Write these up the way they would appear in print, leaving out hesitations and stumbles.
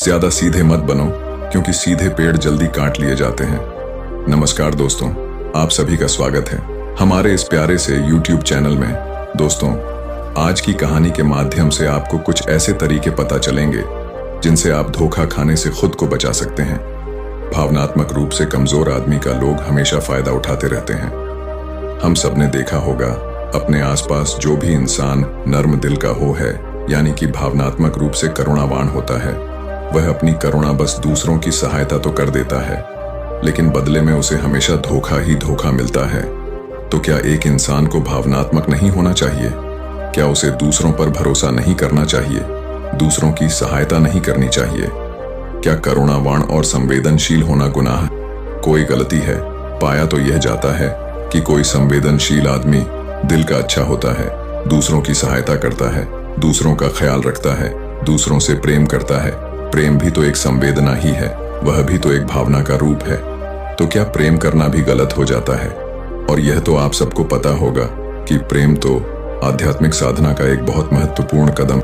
ज्यादा सीधे मत बनो, क्योंकि सीधे पेड़ जल्दी काट लिए जाते हैं। नमस्कार दोस्तों, आप सभी का स्वागत है हमारे इस प्यारे से YouTube चैनल में। दोस्तों, आज की कहानी के माध्यम से आपको कुछ ऐसे तरीके पता चलेंगे जिनसे आप धोखा खाने से खुद को बचा सकते हैं। भावनात्मक रूप से कमजोर आदमी का लोग हमेशा फायदा उठाते रहते हैं। हम सबने देखा होगा, अपने आसपास जो भी इंसान नर्म दिल का हो है, यानी कि भावनात्मक रूप से करुणावान होता है, वह अपनी करुणा बस दूसरों की सहायता तो कर देता है, लेकिन बदले में उसे हमेशा धोखा ही धोखा मिलता है। तो क्या एक इंसान को भावनात्मक नहीं होना चाहिए? क्या उसे दूसरों पर भरोसा नहीं करना चाहिए? दूसरों की सहायता नहीं करनी चाहिए? क्या करुणावान और संवेदनशील होना गुनाह कोई गलती है? पाया तो यह जाता है कि कोई संवेदनशील आदमी दिल का अच्छा होता है, दूसरों की सहायता करता है, दूसरों का ख्याल रखता है, दूसरों से प्रेम करता है। प्रेम भी तो एक संवेदना ही है, वह भी तो एक भावना का रूप है। तो क्या प्रेम करना भी गलत हो जाता है? और यह तो आप सबको पता होगा कि प्रेम तो आध्यात्मिक साधना का एक बहुत महत्वपूर्ण कदम।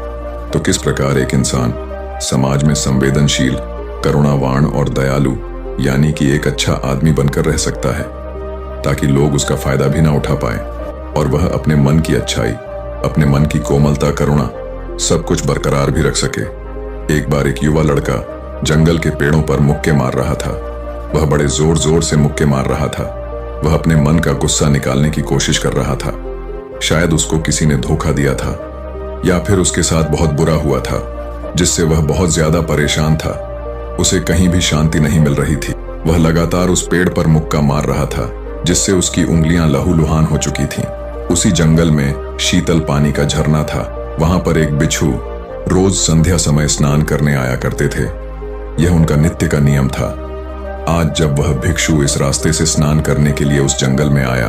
तो किस प्रकार एक इंसान समाज में संवेदनशील, करुणावान और दयालु, यानी कि एक अच्छा आदमी बनकर रह सकता है, ताकि लोग उसका फायदा भी ना उठा पाए और वह अपने मन की अच्छाई, अपने मन की कोमलता, करुणा सब कुछ बरकरार भी रख सके। एक बार एक युवा लड़का जंगल के पेड़ों पर मुक्के मार रहा था। वह बड़े जोर जोर से मुक्के मार रहा था। वह अपने मन का गुस्सा निकालने की कोशिश कर रहा था। शायद उसको किसी ने धोखा दिया था, या फिर उसके साथ बहुत बुरा हुआ था, जिससे वह बहुत ज्यादा परेशान था। उसे कहीं भी शांति नहीं मिल रही थी। वह लगातार उस पेड़ पर मुक्का मार रहा था, जिससे उसकी उंगलियां लहूलुहान हो चुकी थीं। उसी जंगल में शीतल पानी का झरना था। वहां पर एक बिच्छू रोज संध्या समय स्नान करने आया करते थे। यह उनका नित्य का नियम था। आज जब वह भिक्षु इस रास्ते से स्नान करने के लिए उस जंगल में आया,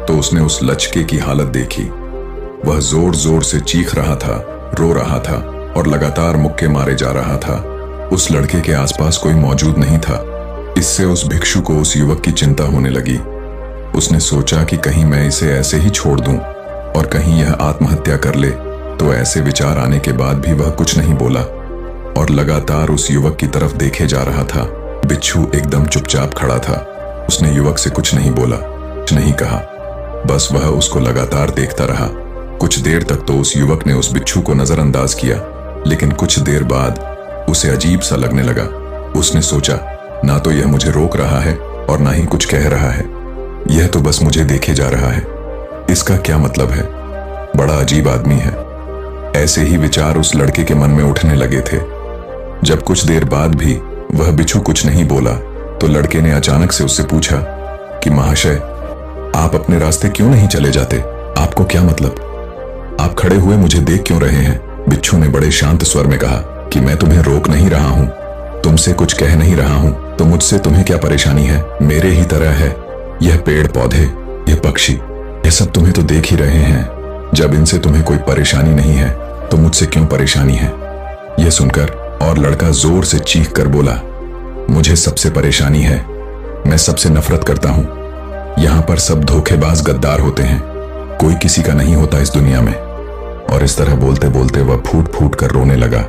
तो उसने उस लचके की हालत देखी। वह जोर जोर से चीख रहा था, रो रहा था और लगातार मुक्के मारे जा रहा था। उस लड़के के आसपास कोई मौजूद नहीं था। इससे उस भिक्षु को उस युवक की चिंता होने लगी। उसने सोचा कि कहीं मैं इसे ऐसे ही छोड़ दूं और कहीं यह आत्महत्या कर ले। तो ऐसे विचार आने के बाद भी वह कुछ नहीं बोला और लगातार उस युवक की तरफ देखे जा रहा था। बिच्छू एकदम चुपचाप खड़ा था। उसने युवक से कुछ नहीं बोला, कुछ नहीं कहा, बस वह उसको लगातार देखता रहा। कुछ देर तक तो उस युवक ने उस बिच्छू को नजरअंदाज किया, लेकिन कुछ देर बाद उसे अजीब सा लगने लगा। उसने सोचा, ना तो यह मुझे रोक रहा है और ना ही कुछ कह रहा है, यह तो बस मुझे देखे जा रहा है। इसका क्या मतलब है? बड़ा अजीब आदमी है। ऐसे ही विचार उस लड़के के मन में उठने लगे थे। जब कुछ देर बाद भी वह बिच्छू कुछ नहीं बोला, तो लड़के ने अचानक से उससे पूछा कि महाशय, आप अपने रास्ते क्यों नहीं चले जाते? आपको क्या मतलब? आप खड़े हुए मुझे देख क्यों रहे हैं? बिच्छू ने बड़े शांत स्वर में कहा कि मैं तुम्हें रोक नहीं रहा हूं, तुमसे कुछ कह नहीं रहा हूं, तो मुझसे तुम्हें क्या परेशानी है? मेरे ही तरह है। यह पेड़ पौधे, यह पक्षी, यह सब तुम्हें तो देख ही रहे हैं। जब इनसे तुम्हें कोई परेशानी नहीं है, तो मुझसे क्यों परेशानी है? यह सुनकर और लड़का जोर से चीख कर बोला, मुझे सबसे परेशानी है। मैं सबसे नफरत करता हूं। यहां पर सब धोखेबाज गद्दार होते हैं। कोई किसी का नहीं होता इस दुनिया में। और इस तरह बोलते बोलते वह फूट फूट कर रोने लगा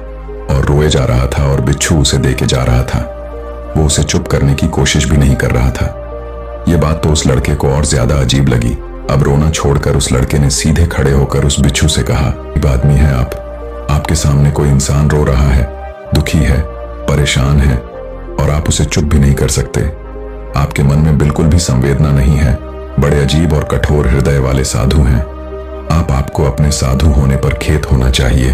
और रोए जा रहा था और बिच्छू उसे देके जा रहा था। वो उसे चुप करने की कोशिश भी नहीं कर रहा था। यह बात तो उस लड़के को और ज्यादा अजीब लगी। अब रोना छोड़कर उस लड़के ने सीधे खड़े होकर उस बिच्छू से कहा, अजीब आदमी है आप। आपके सामने कोई इंसान रो रहा है, दुखी है, परेशान है, और आप उसे चुप भी नहीं कर सकते। आपके मन में बिल्कुल भी संवेदना नहीं है। बड़े अजीब और कठोर हृदय वाले साधु हैं आप। आपको अपने साधु होने पर खेत होना चाहिए।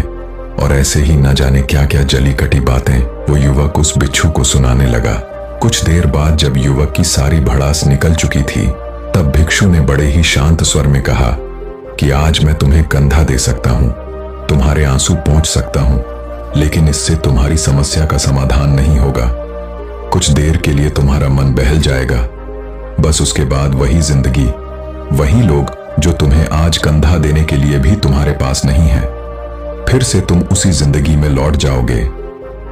और ऐसे ही न जाने क्या क्या जली कटी बातें वो युवक उस बिच्छू को सुनाने लगा। कुछ देर बाद जब युवक की सारी भड़ास निकल चुकी थी, तब भिक्षु ने बड़े ही शांत स्वर में कहा कि आज मैं तुम्हें कंधा दे सकता हूं, तुम्हारे आंसू पोंछ सकता हूं, लेकिन इससे तुम्हारी समस्या का समाधान नहीं होगा। कुछ देर के लिए तुम्हारा मन बहल जाएगा, बस उसके बाद वही जिंदगी, वही लोग जो तुम्हें आज कंधा देने के लिए भी तुम्हारे पास नहीं है। फिर से तुम उसी जिंदगी में लौट जाओगे।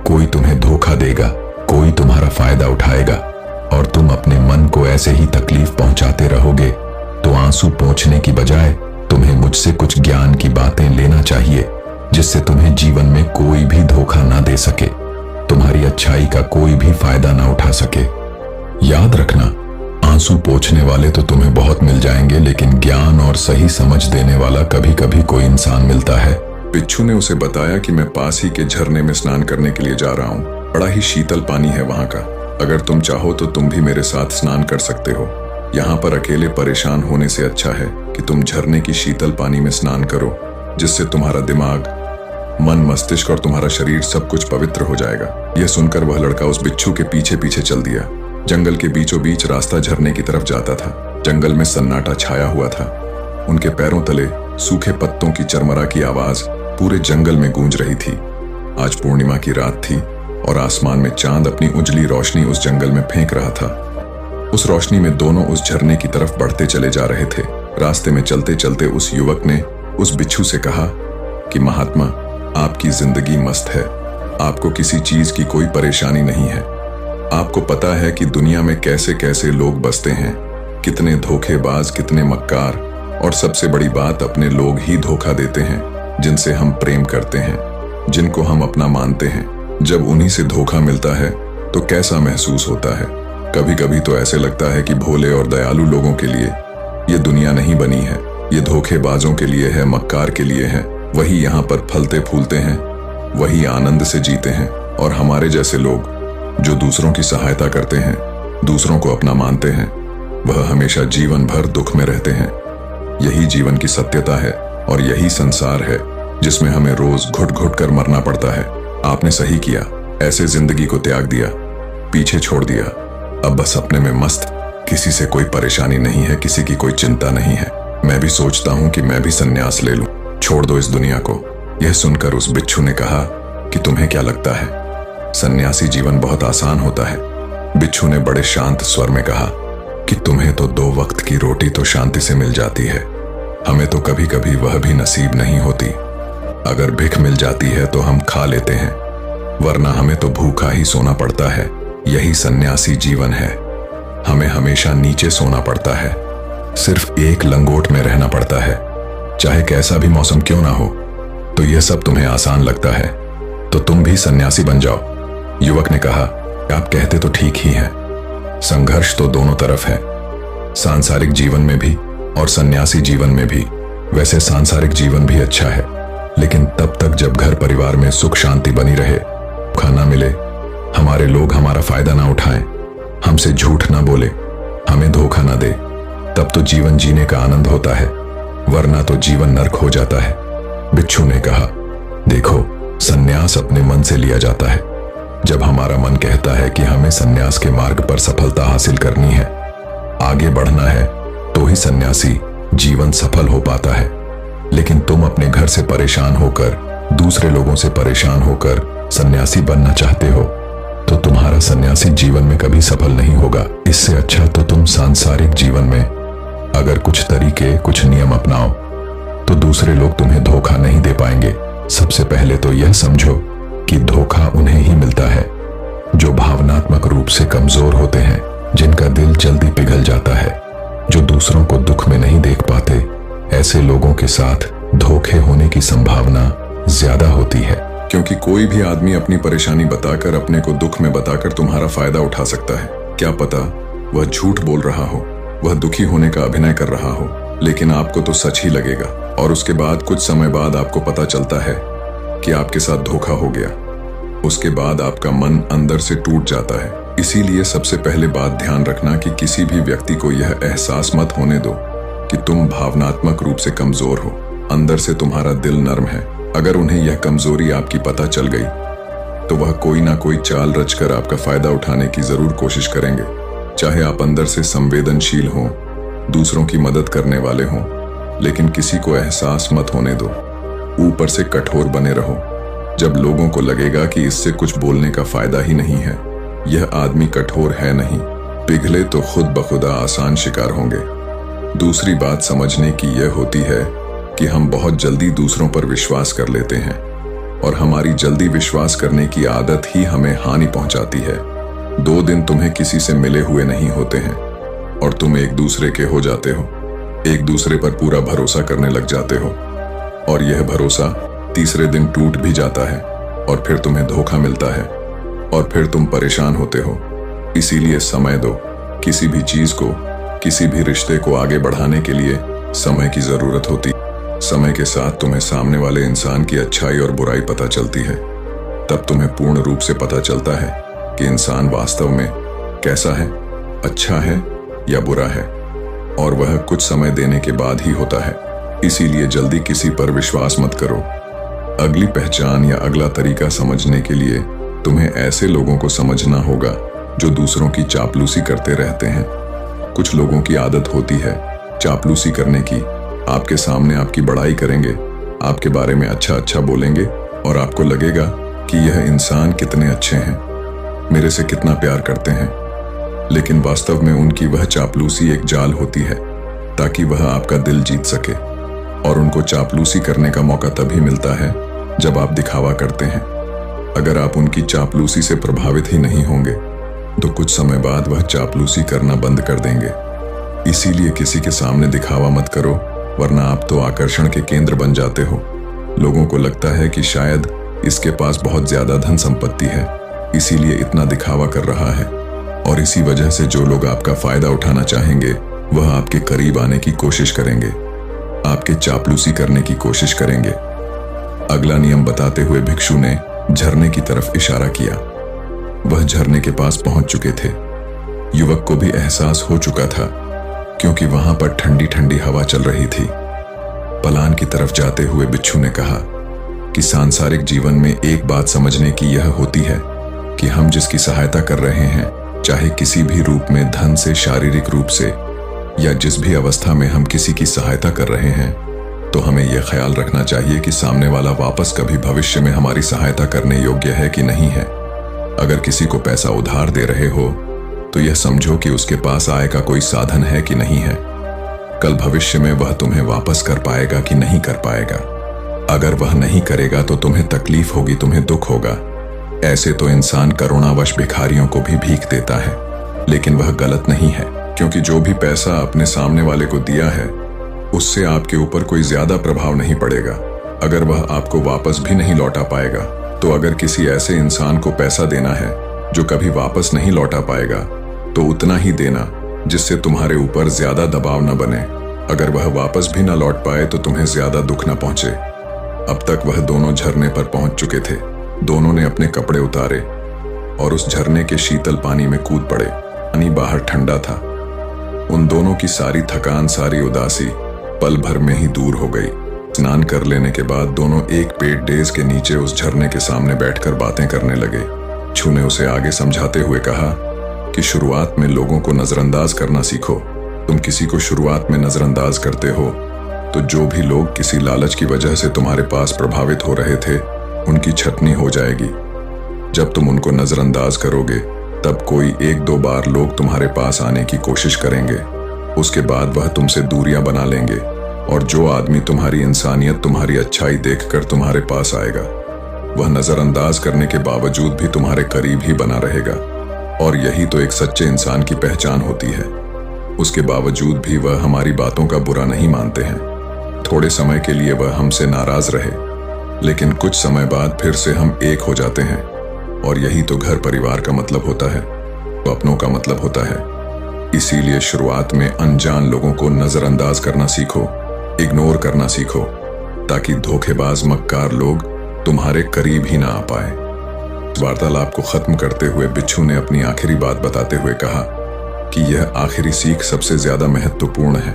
कोई तुम्हें धोखा देगा, कोई तुम्हारा फायदा उठाएगा, और तुम अपने मन को ऐसे ही तकलीफ पहुंचाते रहोगे। तो आंसू पोंछने की बजाय तुम्हें मुझसे कुछ ज्ञान की बातें लेना चाहिए, जिससे तुम्हें जीवन में कोई भी धोखा ना दे सके। तुम्हारी अच्छाई का कोई भी फायदा ना उठा सके। याद रखना, आंसू पोंछने वाले तो तुम्हें बहुत मिल जाएंगे, लेकिन ज्ञान और सही समझ देने वाला कभी कभी कोई इंसान मिलता है। बिच्छू ने उसे बताया कि मैं पास ही के झरने में स्नान करने के लिए जा रहा हूँ। बड़ा ही शीतल पानी है वहां का। अगर तुम चाहो तो तुम भी मेरे साथ स्नान कर सकते हो। यहाँ पर अकेले परेशान होने से अच्छा है कि तुम झरने की शीतल पानी में स्नान करो, जिससे तुम्हारा दिमाग, मन, मस्तिष्क और तुम्हारा शरीर सब कुछ पवित्र हो जाएगा। यह सुनकर वह लड़का उस बिच्छू के पीछे पीछे चल दिया। जंगल के बीचों बीच रास्ता झरने की तरफ जाता था। जंगल में सन्नाटा छाया हुआ था। उनके पैरों तले सूखे पत्तों की चरमरा की आवाज पूरे जंगल में गूंज रही थी। आज पूर्णिमा की रात थी और आसमान में चांद अपनी उजली रोशनी उस जंगल में फेंक रहा था। उस रोशनी में दोनों उस झरने की तरफ बढ़ते चले जा रहे थे। रास्ते में चलते चलते उस युवक ने उस बिच्छू से कहा कि महात्मा, आपकी जिंदगी मस्त है। आपको किसी चीज की कोई परेशानी नहीं है। आपको पता है कि दुनिया में कैसे कैसे लोग बसते हैं, कितने धोखेबाज, कितने मक्कार, और सबसे बड़ी बात, अपने लोग ही धोखा देते हैं जिनसे हम प्रेम करते हैं, जिनको हम अपना मानते हैं। जब उन्हीं से धोखा मिलता है तो कैसा महसूस होता है। कभी कभी तो ऐसे लगता है कि भोले और दयालु लोगों के लिए ये दुनिया नहीं बनी है। ये धोखेबाजों के लिए है, मक्कार के लिए है। वही यहाँ पर फलते फूलते हैं, वही आनंद से जीते हैं। और हमारे जैसे लोग जो दूसरों की सहायता करते हैं, दूसरों को अपना मानते हैं, वह हमेशा जीवन भर दुख में रहते हैं। यही जीवन की सत्यता है और यही संसार है जिसमें हमें रोज घुट घुट कर मरना पड़ता है। आपने सही किया, ऐसे जिंदगी को त्याग दिया, पीछे छोड़ दिया। अब बस अपने में मस्त, किसी से कोई परेशानी नहीं है, किसी की कोई चिंता नहीं है। मैं भी सोचता हूँ कि मैं भी संन्यास ले लूं, छोड़ दो इस दुनिया को। यह सुनकर उस बिच्छू ने कहा कि तुम्हें क्या लगता है, सन्यासी जीवन बहुत आसान होता है? बिच्छू ने बड़े शांत स्वर में कहा कि तुम्हें तो 2 वक्त की रोटी तो शांति से मिल जाती है, हमें तो कभी कभी वह भी नसीब नहीं होती। अगर भिख मिल जाती है तो हम खा लेते हैं, वरना हमें तो भूखा ही सोना पड़ता है। यही सन्यासी जीवन है। हमें हमेशा नीचे सोना पड़ता है, सिर्फ एक लंगोट में रहना पड़ता है, चाहे कैसा भी मौसम क्यों ना हो। तो यह सब तुम्हें आसान लगता है तो तुम भी सन्यासी बन जाओ। युवक ने कहा, आप कहते तो ठीक ही हैं। संघर्ष तो दोनों तरफ है, सांसारिक जीवन में भी और सन्यासी जीवन में भी। वैसे सांसारिक जीवन भी अच्छा है, लेकिन तब तक जब घर परिवार में सुख शांति बनी रहे, खाना मिले, हमारे लोग हमारा फायदा ना उठाएं, हमसे झूठ ना बोले, हमें धोखा ना दे, तब तो जीवन जीने का आनंद होता है, वरना तो जीवन नर्क हो जाता है। बिच्छू ने कहा, देखो, सन्यास अपने मन से लिया जाता है। जब हमारा मन कहता है कि हमें सन्यास के मार्ग पर सफलता हासिल करनी है, आगे बढ़ना है, तो ही सन्यासी जीवन सफल हो पाता है। लेकिन तुम अपने घर से परेशान होकर, दूसरे लोगों से परेशान होकर सन्यासी बनना चाहते हो, तो तुम्हारा सन्यासी जीवन में कभी सफल नहीं होगा। इससे अच्छा तो तुम सांसारिक जीवन में अगर कुछ तरीके, कुछ नियम अपनाओ, तो दूसरे लोग तुम्हें धोखा नहीं दे पाएंगे। सबसे पहले तो यह समझो कि धोखा उन्हें ही मिलता है जो भावनात्मक रूप से कमजोर होते हैं, जिनका दिल जल्दी पिघल जाता है, जो दूसरों को दुख में नहीं देख पाते। ऐसे लोगों के साथ धोखे होने की संभावना ज्यादा होती है, क्योंकि कोई भी आदमी अपनी परेशानी बताकर, अपने को दुख में बताकर तुम्हारा फायदा उठा सकता है। क्या पता वह झूठ बोल रहा हो, वह दुखी होने का अभिनय कर रहा हो, लेकिन आपको तो सच ही लगेगा। और उसके बाद कुछ समय बाद आपको पता चलता है कि आपके साथ धोखा हो गया। उसके बाद आपका मन अंदर से टूट जाता है। इसीलिए सबसे पहले बात ध्यान रखना कि किसी भी व्यक्ति को यह एहसास मत होने दो कि तुम भावनात्मक रूप से कमजोर हो। अंदर से तुम्हारा दिल नर्म है। अगर उन्हें यह कमजोरी आपकी पता चल गई तो वह कोई ना कोई चाल रचकर आपका फायदा उठाने की जरूर कोशिश करेंगे। चाहे आप अंदर से संवेदनशील हो, दूसरों की मदद करने वाले हों, लेकिन किसी को एहसास मत होने दो। ऊपर से कठोर बने रहो। जब लोगों को लगेगा कि इससे कुछ बोलने का फायदा ही नहीं है, यह आदमी कठोर है नहीं, पिघले तो खुद बखुदा आसान शिकार होंगे। दूसरी बात समझने की यह होती है कि हम बहुत जल्दी दूसरों पर विश्वास कर लेते हैं, और हमारी जल्दी विश्वास करने की आदत ही हमें हानि पहुंचाती है। 2 दिन तुम्हें किसी से मिले हुए नहीं होते हैं और तुम एक दूसरे के हो जाते हो, एक दूसरे पर पूरा भरोसा करने लग जाते हो, और यह भरोसा तीसरे दिन टूट भी जाता है और फिर तुम्हें धोखा मिलता है। और फिर तुम परेशान होते हो। इसीलिए समय दो। किसी भी चीज को, किसी भी रिश्ते को आगे बढ़ाने के लिए समय की जरूरत होती। समय के साथ तुम्हें सामने वाले इंसान की अच्छाई और बुराई पता चलती है। तब तुम्हें पूर्ण रूप से पता चलता है कि इंसान वास्तव में कैसा है, अच्छा है या बुरा है, और वह कुछ समय देने के बाद ही होता है। इसीलिए जल्दी किसी पर विश्वास मत करो। अगली पहचान या अगला तरीका समझने के लिए तुम्हें ऐसे लोगों को समझना होगा जो दूसरों की चापलूसी करते रहते हैं। कुछ लोगों की आदत होती है चापलूसी करने की। आपके सामने आपकी बड़ाई करेंगे, आपके बारे में अच्छा अच्छा बोलेंगे और आपको लगेगा कि यह इंसान कितने अच्छे हैं, मेरे से कितना प्यार करते हैं। लेकिन वास्तव में उनकी वह चापलूसी एक जाल होती है ताकि वह आपका दिल जीत सके। और उनको चापलूसी करने का मौका तभी मिलता है जब आप दिखावा करते हैं। अगर आप उनकी चापलूसी से प्रभावित ही नहीं होंगे तो कुछ समय बाद वह चापलूसी करना बंद कर देंगे। इसीलिए किसी के सामने दिखावा मत करो, वरना आप तो आकर्षण के केंद्र बन जाते हो। लोगों को लगता है कि शायद इसके पास बहुत ज्यादा धन संपत्ति है, इसीलिए इतना दिखावा कर रहा है। और इसी वजह से जो लोग आपका फायदा उठाना चाहेंगे वह आपके करीब आने की कोशिश करेंगे, आपके चापलूसी करने की कोशिश करेंगे। अगला नियम बताते हुए भिक्षु ने झरने की तरफ इशारा किया। वह झरने के पास पहुंच चुके थे। युवक को भी एहसास हो चुका था क्योंकि वहां पर ठंडी ठंडी हवा चल रही थी। पलान की तरफ जाते हुए बिच्छू ने कहा कि सांसारिक जीवन में एक बात समझने की यह होती है कि हम जिसकी सहायता कर रहे हैं, चाहे किसी भी रूप में, धन से, शारीरिक रूप से, या जिस भी अवस्था में हम किसी की सहायता कर रहे हैं, तो हमें यह ख्याल रखना चाहिए कि सामने वाला वापस कभी भविष्य में हमारी सहायता करने योग्य है कि नहीं है। अगर किसी को पैसा उधार दे रहे हो तो यह समझो कि उसके पास आय का कोई साधन है कि नहीं है। कल भविष्य में वह तुम्हें वापस कर पाएगा कि नहीं कर पाएगा। अगर वह नहीं करेगा तो तुम्हें तकलीफ होगी, तुम्हें दुख होगा। ऐसे तो इंसान करुणावश भिखारियों को भी भीख देता है, लेकिन वह गलत नहीं है, क्योंकि जो भी पैसा अपने सामने वाले को दिया है उससे आपके ऊपर कोई ज्यादा प्रभाव नहीं पड़ेगा। अगर वह आपको वापस भी नहीं लौटा पाएगा तो अगर किसी ऐसे इंसान को पैसा देना है जो कभी वापस नहीं लौटा पाएगा तो उतना ही देना जिससे तुम्हारे ऊपर ज्यादा दबाव न बने। अगर वह वापस भी न लौट पाए तो तुम्हें ज्यादा दुख न पहुंचे। अब तक वह दोनों झरने पर पहुंच चुके थे। दोनों ने अपने कपड़े उतारे और उस झरने के शीतल पानी में कूद पड़े। पानी बाहर ठंडा था। उन दोनों की सारी थकान, सारी उदासी पल भर में ही दूर हो गई। स्नान कर लेने के बाद दोनों एक पेड़ डेज के नीचे उस झरने के सामने बैठकर बातें करने लगे। भिक्षु ने उसे आगे समझाते हुए कहा कि शुरुआत में लोगों को नजरअंदाज करना सीखो। तुम किसी को शुरुआत में नजरअंदाज करते हो तो जो भी लोग किसी लालच की वजह से तुम्हारे पास प्रभावित हो रहे थे उनकी छटनी हो जाएगी। जब तुम उनको नजरअंदाज करोगे तब कोई एक दो बार लोग तुम्हारे पास आने की कोशिश करेंगे। उसके बाद वह तुमसे दूरियां बना लेंगे और जो आदमी तुम्हारी इंसानियत, तुम्हारी अच्छाई देखकर तुम्हारे पास आएगा वह नजरअंदाज करने के बावजूद भी तुम्हारे करीब ही बना रहेगा। और यही तो एक सच्चे इंसान की पहचान होती है। उसके बावजूद भी वह हमारी बातों का बुरा नहीं मानते हैं। थोड़े समय के लिए वह हमसे नाराज रहे, लेकिन कुछ समय बाद फिर से हम एक हो जाते हैं। और यही तो घर परिवार का मतलब होता है, तो अपनों का मतलब होता है। इसीलिए शुरुआत में अनजान लोगों को नजरअंदाज करना सीखो, इग्नोर करना सीखो, ताकि धोखेबाज मक्कार लोग तुम्हारे करीब ही ना आ पाए। वार्तालाप को खत्म करते हुए बिच्छू ने अपनी आखिरी बात बताते हुए कहा कि यह आखिरी सीख सबसे ज्यादा महत्वपूर्ण है।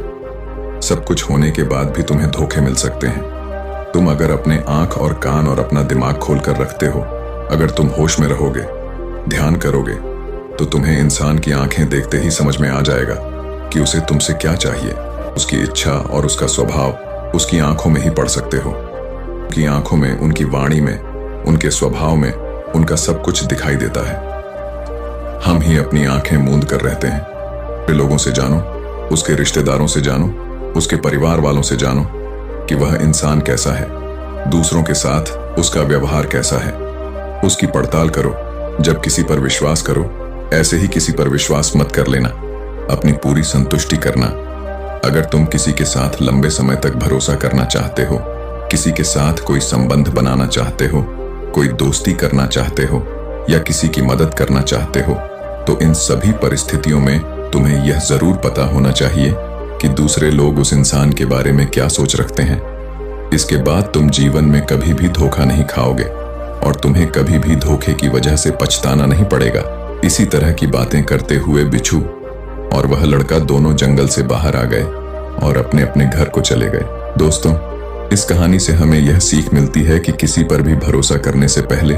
सब कुछ होने के बाद भी तुम्हें धोखे मिल सकते हैं। तुम अगर अपने आंख और कान और अपना दिमाग खोलकर रखते हो, अगर तुम होश में रहोगे, ध्यान करोगे, तो तुम्हें इंसान की आंखें देखते ही समझ में आ जाएगा कि उसे तुमसे क्या चाहिए। उसकी इच्छा और उसका स्वभाव उसकी आंखों में ही पढ़ सकते हो। उनकी आंखों में, उनकी वाणी में, उनके स्वभाव में उनका सब कुछ दिखाई देता है। हम ही अपनी आंखें मूंद कर रहते हैं। लोगों से जानो, उसके रिश्तेदारों से जानो, उसके परिवार वालों से जानो कि वह इंसान कैसा है, दूसरों के साथ उसका व्यवहार कैसा है। उसकी पड़ताल करो। जब किसी पर विश्वास करो, ऐसे ही किसी पर विश्वास मत कर लेना। अपनी पूरी संतुष्टि करना। अगर तुम किसी के साथ लंबे समय तक भरोसा करना चाहते हो, किसी के साथ कोई संबंध बनाना चाहते हो, कोई दोस्ती करना चाहते हो, या किसी की मदद करना चाहते हो, तो इन सभी परिस्थितियों में तुम्हें यह जरूर पता होना चाहिए कि दूसरे लोग उस इंसान के बारे में क्या सोच रखते हैं। इसके बाद तुम जीवन में कभी भी धोखा नहीं खाओगे और तुम्हें कभी भी धोखे की वजह से पछताना नहीं पड़ेगा। इसी तरह की बातें करते हुए बिच्छू और वह लड़का दोनों जंगल से बाहर आ गए और अपने अपने घर को चले गए। दोस्तों, इस कहानी से हमें यह सीख मिलती है कि किसी पर भी भरोसा करने से पहले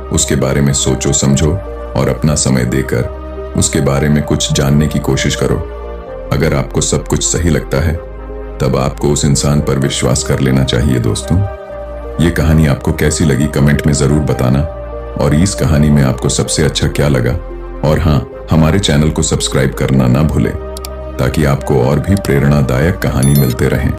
उसके बारे में सोचो समझो और अपना समय देकर उसके बारे में कुछ जानने की कोशिश करो। अगर आपको सब कुछ सही लगता है तब आपको उस इंसान पर विश्वास कर लेना चाहिए। दोस्तों, ये कहानी आपको कैसी लगी कमेंट में जरूर बताना और इस कहानी में आपको सबसे अच्छा क्या लगा। और हाँ, हमारे चैनल को सब्सक्राइब करना ना भूलें ताकि आपको और भी प्रेरणादायक कहानी मिलते रहें।